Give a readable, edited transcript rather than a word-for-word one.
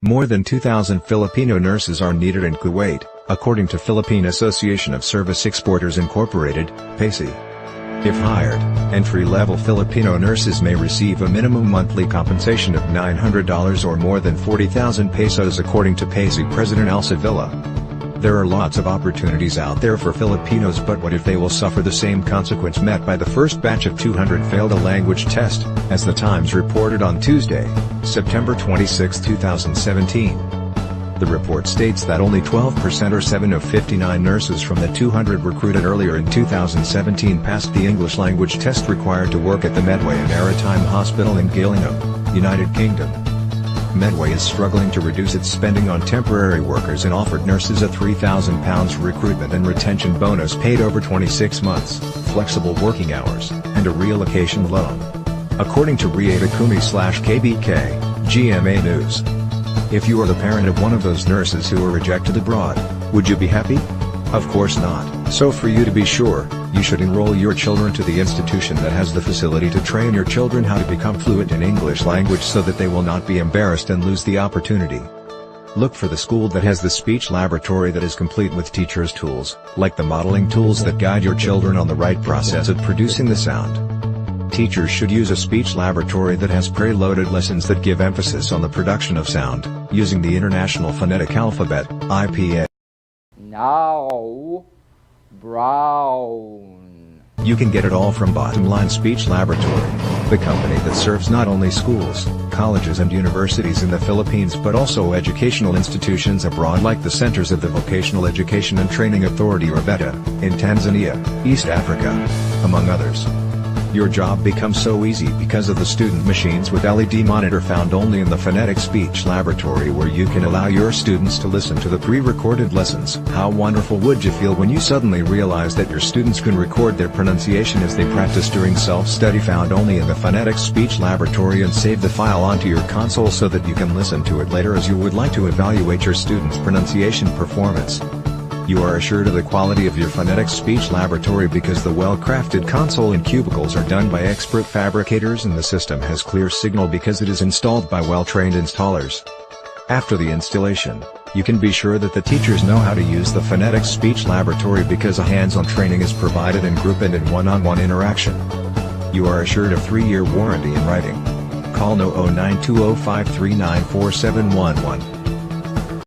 More than 2,000 Filipino nurses are needed in Kuwait, according to Philippine Association of Service Exporters Incorporated, PASI. If hired, entry-level Filipino nurses may receive a minimum monthly compensation of $900 or more than 40,000 pesos according to PASI President Elsa Villa. There are lots of opportunities out there for Filipinos, but what if they will suffer the same consequence met by the first batch of 200 failed a language test, as the Times reported on Tuesday, September 26, 2017. The report states that only 12% or 7 of 59 nurses from the 200 recruited earlier in 2017 passed the English language test required to work at the Medway Maritime Hospital in Gillingham, United Kingdom. Medway is struggling to reduce its spending on temporary workers and offered nurses a £3,000 recruitment and retention bonus paid over 26 months, flexible working hours, and a relocation loan. According to VETA Mikumi/KBK, GMA News. If you are the parent of one of those nurses who were rejected abroad, would you be happy? Of course not. So for you to be sure, you should enroll your children to the institution that has the facility to train your children how to become fluent in English language so that they will not be embarrassed and lose the opportunity. Look for the school that has the speech laboratory that is complete with teachers' tools, like the modeling tools that guide your children on the right process of producing the sound. Teachers should use a speech laboratory that has preloaded lessons that give emphasis on the production of sound, using the International Phonetic Alphabet, IPA. Now, brown. You can get it all from Bottom Line Speech Laboratory, the company that serves not only schools, colleges and universities in the Philippines but also educational institutions abroad like the Centers of the Vocational Education and Training Authority or VETA, in Tanzania, East Africa, among others. Your job becomes so easy because of the student machines with LED monitor found only in the Phonetic Speech Laboratory, where you can allow your students to listen to the pre-recorded lessons. How wonderful would you feel when you suddenly realize that your students can record their pronunciation as they practice during self-study found only in the Phonetic Speech Laboratory and save the file onto your console so that you can listen to it later as you would like to evaluate your students' pronunciation performance. You are assured of the quality of your Phonetic Speech Laboratory because the well-crafted console and cubicles are done by expert fabricators and the system has clear signal because it is installed by well-trained installers. After the installation, you can be sure that the teachers know how to use the Phonetic Speech Laboratory because a hands-on training is provided in group and in one-on-one interaction. You are assured of 3-year warranty in writing. Call 0092053947111.